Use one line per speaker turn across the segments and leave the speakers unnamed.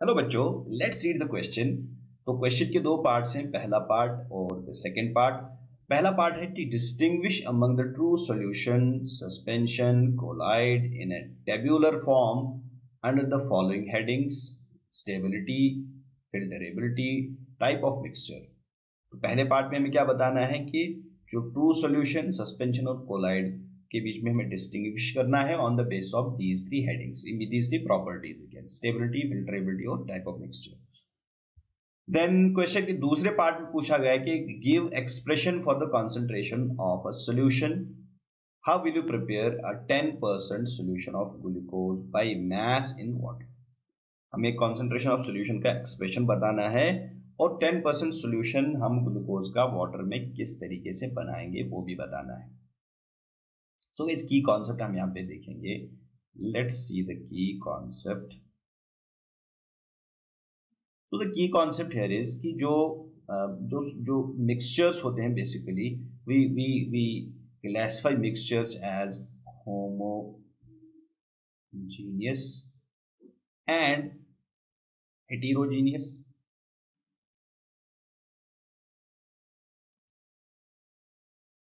Hello बच्चों, let's read the question. तो question के दो पार्ट्स हैं, पहला पार्ट और द सेकंड पार्ट। पहला पार्ट है कि distinguish among the true solution, suspension, colloid in a tabular form under the following headings: stability, filterability, type of mixture. तो पहले पार्ट में हमें क्या बताना है कि जो ट्रू सॉल्यूशन, सस्पेंशन और कोलाइड के बीच में हमें डिस्टिंग्विश करना है on the base of these three headings, in these three properties, again stability, filterability और type of mixture. Then question के दूसरे पार्ट में पूछा गया है कि give expression for the concentration of a solution, how will you prepare a 10% solution of glucose by mass in water. हमें concentration of solution का एक्सप्रेशन बताना है और 10% सॉल्यूशन हम ग्लूकोज का वाटर में किस तरीके से बनाएंगे वो भी बताना है। सो इस की कॉन्सेप्ट हम यहाँ पे देखेंगे। Let's see the key concept. तो the key concept here is कि जो जो जो मिक्सचर्स होते हैं, basically we we we classify mixtures as homogeneous and heterogeneous.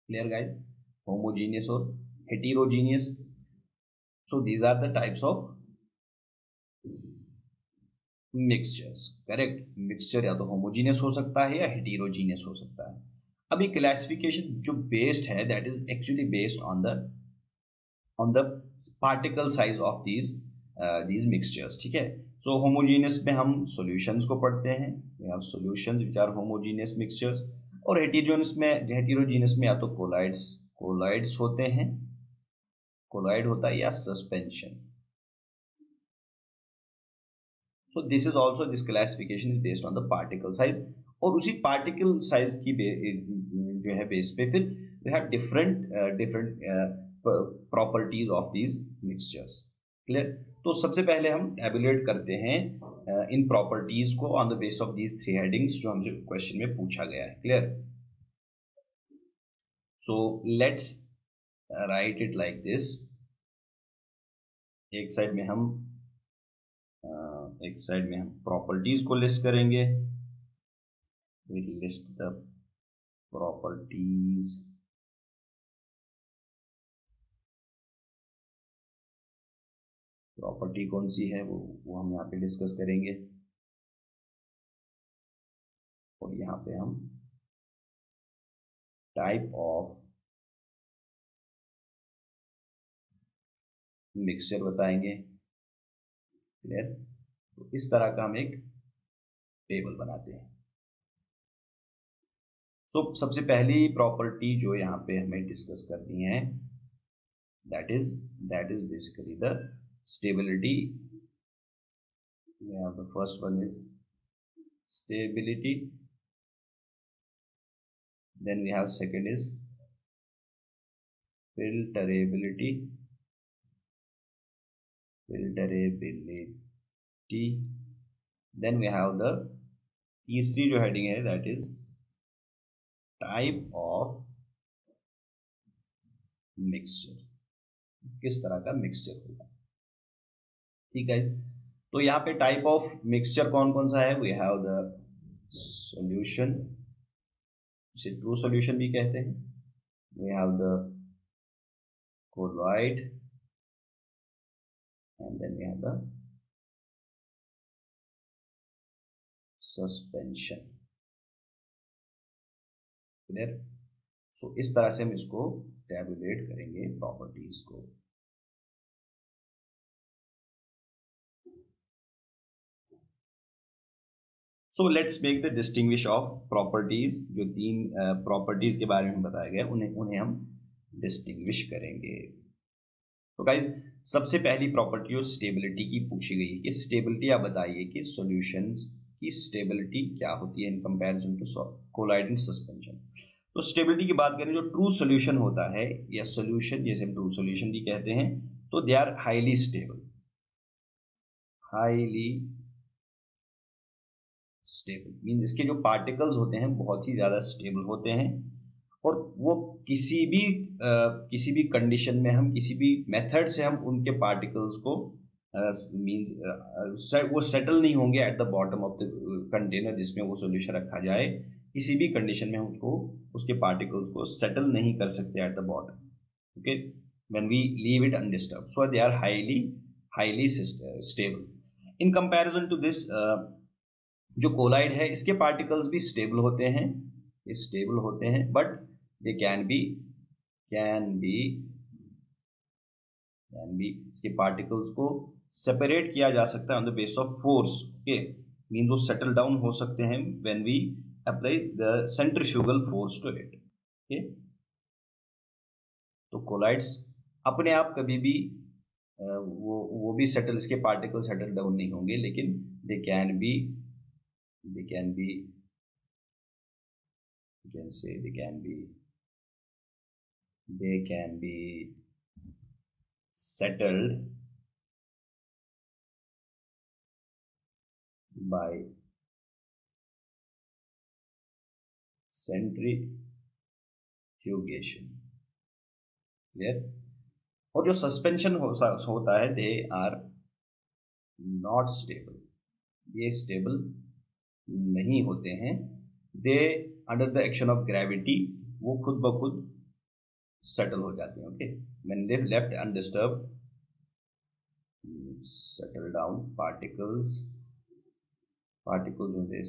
Clear guys? Homogeneous और heterogeneous. So these are the types of mixtures. Correct? Mixture या तो होमोजीनियस हो सकता है या हेटेरोजीनियस हो सकता है। अभी क्लासिफिकेशन जो बेस्ड है, that is actually based on the particle size of these mixtures. ठीक है? सो होमोजीनियस में हम सॉल्यूशंस को पढ़ते हैं, we have solutions which are homogeneous mixtures. और हेटेरोजीनियस में या तो कोलाइड्स होते हैं, कोलाइड होता है, या suspension. So this is also, this classification is based on the particle size. और उसी पार्टिकल साइज की जो है बेस पे फिर we have different properties of these mixtures. Clear? तो सबसे पहले हम टैबुलेट करते हैं इन प्रॉपर्टीज को on the base of these three headings जो हमसे क्वेश्चन में पूछा गया है। Clear? So let's write it like this. एक साइड में हम प्रॉपर्टीज को लिस्ट करेंगे। we list the properties property कौन सी है वो हम यहाँ पे डिस्कस करेंगे। और यहाँ पे हम टाइप ऑफ मिक्सचर बताएंगे। क्लियर? तो इस तरह का हम एक टेबल बनाते हैं। सो सबसे पहली प्रॉपर्टी जो यहाँ पे हमें डिस्कस करनी है, that is basically the stability. the first one is stability, then we have second is filterability, then we have the तीसरी जो हेडिंग है, that is type of mixture, किस तरह का मिक्सचर होगा। ठीक है? तो यहाँ पे टाइप ऑफ मिक्सचर कौन कौन सा है? वी हैव द सॉल्यूशन, इसे ट्रू सॉल्यूशन भी कहते हैं। We have the colloid and then we have the suspension. Clear? So इस तरह से हम इसको टैबुलेट करेंगे प्रॉपर्टीज को। So let's make the distinguish of properties. जो तीन प्रॉपर्टीज के बारे में बताया गया उन्हें हम डिस्टिंग्विश करेंगे। तो गाइज, सबसे पहली प्रॉपर्टी जो स्टेबिलिटी की पूछी गई है कि स्टेबिलिटी आप बताइए कि सॉल्यूशंस की स्टेबिलिटी क्या होती है in comparison to colloid and suspension. तो स्टेबिलिटी की बात करें, जो ट्रू सॉल्यूशन होता है या सॉल्यूशन, जैसे हम ट्रू सॉल्यूशन भी कहते हैं, तो they are highly stable, mean इसके जो पार्टिकल्स होते हैं बहुत ही ज़्यादा स्टेबल होते हैं। और वो किसी भी कंडीशन में, हम किसी भी मेथड से हम उनके पार्टिकल्स को मींस वो सेटल नहीं होंगे eight the bottom of the container जिसमें वो सॉल्यूशन रखा जाए। किसी भी कंडीशन में हम उसको उसके पार्टिकल्स को सेटल नहीं कर सकते at the bottom. Okay, when we leave it undisturb, so they are highly stable in comparison to this. जो कोलाइड है इसके पार्टिकल्स भी स्टेबल होते हैं, बट दे कैन बी इसके पार्टिकल्स को सेपरेट किया जा सकता है on the base of force. Okay, mean वो सेटल डाउन हो सकते हैं when we apply the centrifugal force to it. Okay, तो कोलाइड्स अपने आप कभी भी वो भी सेटल, इसके पार्टिकल सेटल डाउन नहीं होंगे, लेकिन they can be you can say they can be settled by centrifugation। Clear? और जो सस्पेंशन होता है, दे आर नॉट स्टेबल, ये स्टेबल नहीं होते हैं। They under the action of gravity वो खुद ब खुद सेटल हो जाते हैं। Okay, when they left undisturbed settle down, particles when they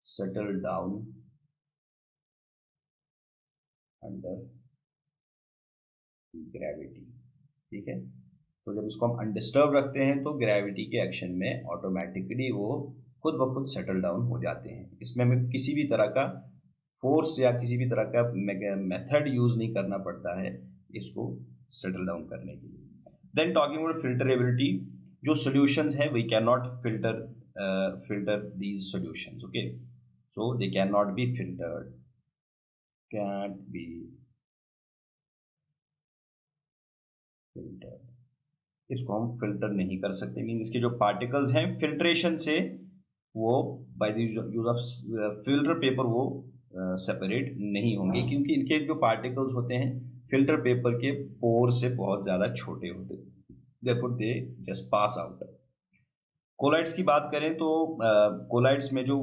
settle down under gravity. ठीक है, तो जब इसको हम अनडिस्टर्ब रखते हैं तो ग्रेविटी के एक्शन में ऑटोमेटिकली वो खुद ब खुद सेटल डाउन हो जाते हैं। इसमें हमें किसी भी तरह का फोर्स या किसी भी तरह का मेथड यूज नहीं करना पड़ता है इसको सेटल डाउन करने के लिए। देन टॉकिंग अबाउट फिल्टरेबिलिटी, जो सॉल्यूशंस है we can not filter these solutions. Okay, so they can not be filtered, can be filter, इसको हम फिल्टर नहीं कर सकते। मीन इसके जो पार्टिकल्स हैं फिल्ट्रेशन से वो by the use of filter paper वो सेपरेट नहीं होंगे, क्योंकि इनके जो पार्टिकल्स होते हैं फिल्टर पेपर के पोर से बहुत ज़्यादा छोटे होते हैं, therefore they just pass out. Colloids की बात करें तो कोलाइड्स में जो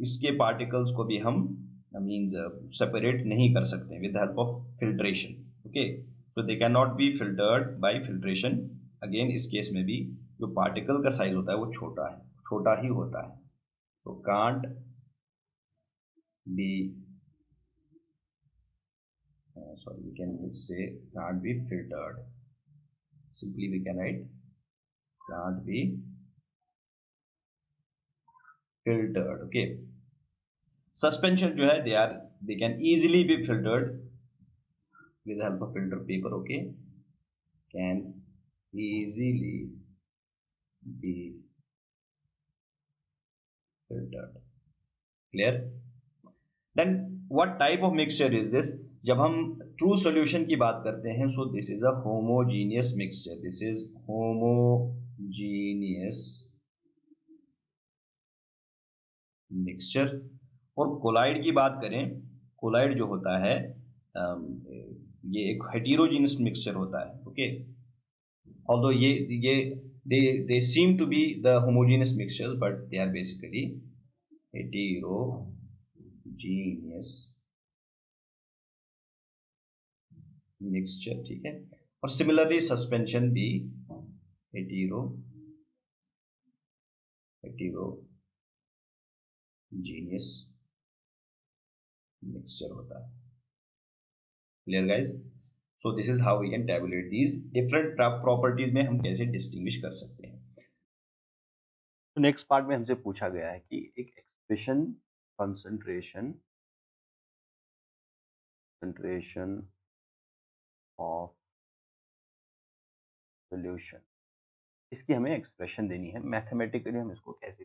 इसके पार्टिकल्स को भी हम मीन्स सेपरेट नहीं कर सकते with help of filtration. Okay, so they can not be filtered bye filtration. Again इस केस में भी जो पार्टिकल का साइज होता है वो छोटा ही होता है, तो can't be we can say can't be filtered, simply we can write can't be filtered. Okay, suspension जो है they can easily be filtered with the help of filter paper। okay, can easily be filtered। clear? then what type of mixture is this? जब हम true solution की बात करते हैं, सो this is a homogeneous mixture, this is homogeneous mixture. और collide की बात करें, कोलाइड जो होता है ये एक हेटेरोजीनियस मिक्सचर होता है। Okay, although they seem to be the homogeneous mixtures, but they are basically heterogeneous mixture। ठीक है, और सिमिलरली सस्पेंशन भी heterogeneous mixture होता है। Clear guys? So this is how we can tabulate these different properties में हम कैसे distinguish कर सकते हैं।
तो नेक्स्ट पार्ट में हमसे पूछा गया है कि एक एक्सप्रेशन कंसंट्रेशन ऑफ सॉल्यूशन, इसकी हमें एक्सप्रेशन देनी है। मैथमेटिकली हम इसको कैसे,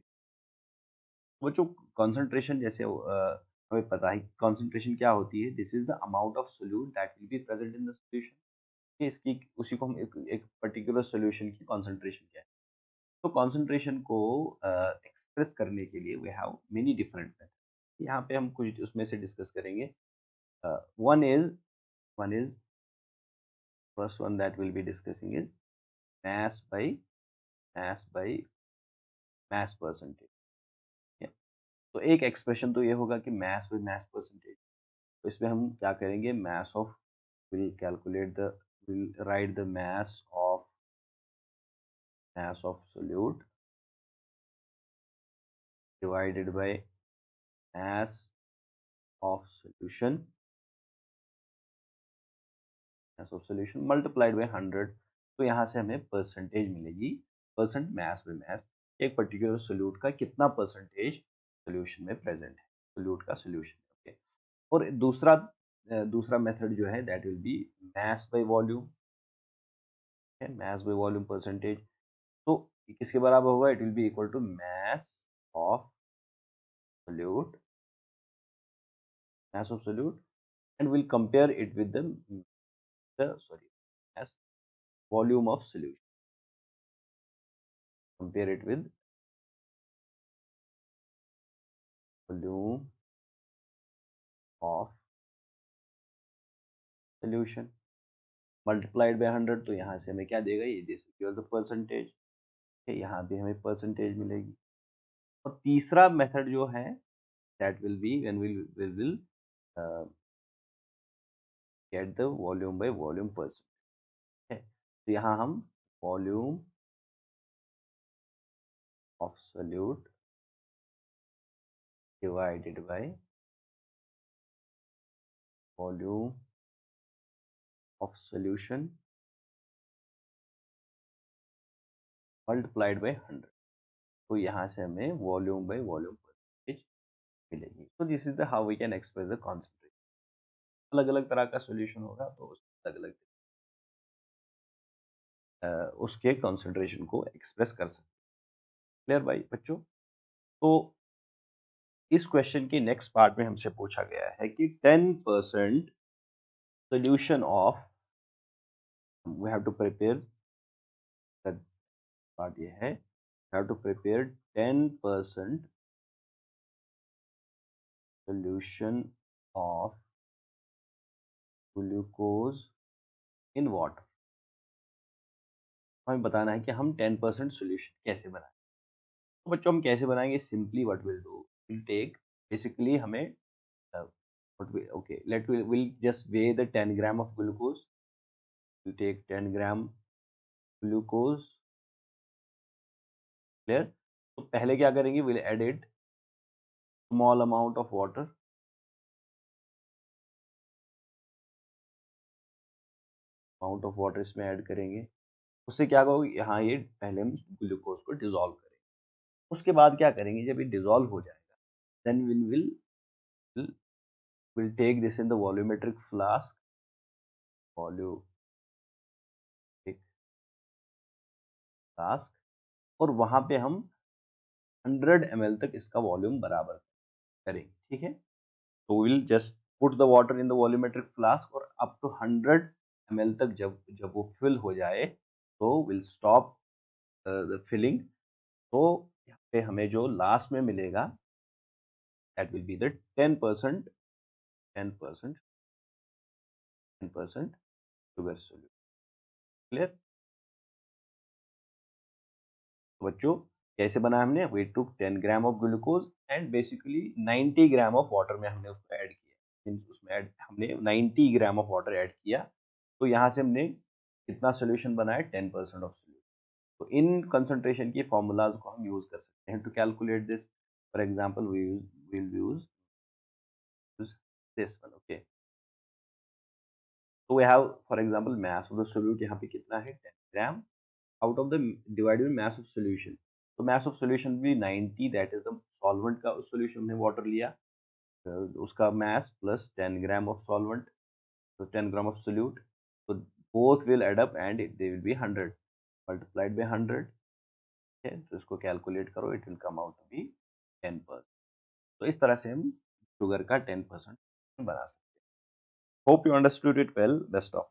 वो जो कंसंट्रेशन जैसे हमें पता है कंसंट्रेशन क्या होती है, this is the amount of solute that will be present in the solution. इसकी उसी को हम एक पर्टिकुलर सॉल्यूशन की कंसंट्रेशन क्या है। तो कंसंट्रेशन को एक्सप्रेस करने के लिए we have many different method. यहाँ पे हम कुछ उसमें से डिस्कस करेंगे। One is first one that will be discussing is mass by mass by mass percentage। ठीक है, तो एक एक्सप्रेशन तो ये होगा कि mass by mass percentage। तो इसमें हम क्या करेंगे, mass of will calculate the will write the mass of solute divided by mass of solution mass of solution multiplied by 100। तो यहाँ से हमें परसेंटेज मिलेगी, परसेंट मैस बाय मैस, एक पर्टिकुलर सोल्यूट का कितना परसेंटेज सोल्यूशन में प्रेजेंट है, सोल्यूट का सोल्यूशन। ओके, और दूसरा मेथड जो है that will be mass by volume, mass by volume percentage. तो ये किसके बराबर होगा, it will be equal to solute mass of solute and we'll compare it with mass volume of solution, compare it with volume of solution multiplied by 100। तो यहाँ से हमें क्या देगा, ये दिस इक्वल टू परसेंटेज, यहाँ भी हमें परसेंटेज मिलेगी। और तीसरा मेथड जो है that will be when will get the volume by volume percentage. तो यहाँ हम volume of solute divided by volume of solution multiplied by 100। तो यहाँ से हमें वॉल्यूम बाय वॉल्यूम परसेंटेज मिलेगी। तो this is the how we can express the concentration. अलग अलग तरह का सॉल्यूशन होगा तो अलग अलग उसके कॉन्सेंट्रेशन को एक्सप्रेस कर सकते हैं। क्लियर भाई बच्चों? तो इस क्वेश्चन के नेक्स्ट पार्ट में हमसे पूछा गया है कि 10% solution of, we have to prepare, part ये है, we have to prepare 10% solution of glucose in water. हमें बताना है कि हम 10% सोल्यूशन कैसे बनाएं। तो बच्चों हम कैसे बनाएंगे, simply what will do, will take, basically हमें we'll just weigh the 10 gram of glucose, we'll take 10 gram glucose। clear? तो पहले क्या करेंगे, we'll add it small amount of water, इसमें ऐड करेंगे। उससे क्या होगा, यहाँ ये पहले हम ग्लूकोज को डिजोल्व करेंगे। उसके बाद क्या करेंगे, जब ये डिजोल्व हो जाएगा then we'll take this in the volumetric flask, volumetric flask, और वहां पे हम 100 ml तक इसका वॉल्यूम बराबर करेंगे। ठीक है, तो will just put the water in the volumetric flask और अप टू 100 ml तक जब जब वो फिल हो जाए तो विल स्टॉप द फिलिंग। तो यहाँ पे हमें जो लास्ट में मिलेगा that will be the 10% 10% 10% sugar solute. Clear बच्चों? कैसे बनाया हमने, we took 10 gram of glucose and basically 90 gram of water में हमने उसको ऐड किया, उसमें हमने 90 ग्राम ऑफ वाटर ऐड किया। तो यहाँ से हमने कितना सोल्यूशन बनाया, 10% ऑफ सोल्यूशन। तो इन कंसंट्रेशन की फॉर्मूलाज को हम यूज कर सकते हैं to calculate this. For example we will use this one. Okay, तो we have for example mass of the solute यहाँ पे कितना है, 10 gram out of the divided mass of solution. तो मास ऑफ सोल्यूशन भी 90, दैट इज द सॉल्वेंट का solution में water लिया, उसका mass plus 10 gram of solvent, तो 10 ग्राम ऑफ सोल्यूट। तो both will add up and they will be 100 multiplied by 100। है, तो इसको कैलकुलेट करो, it will come out to be 10%। तो इस तरह से हम शुगर का 10% बना सकते हैं। Hope you understood it well. Best of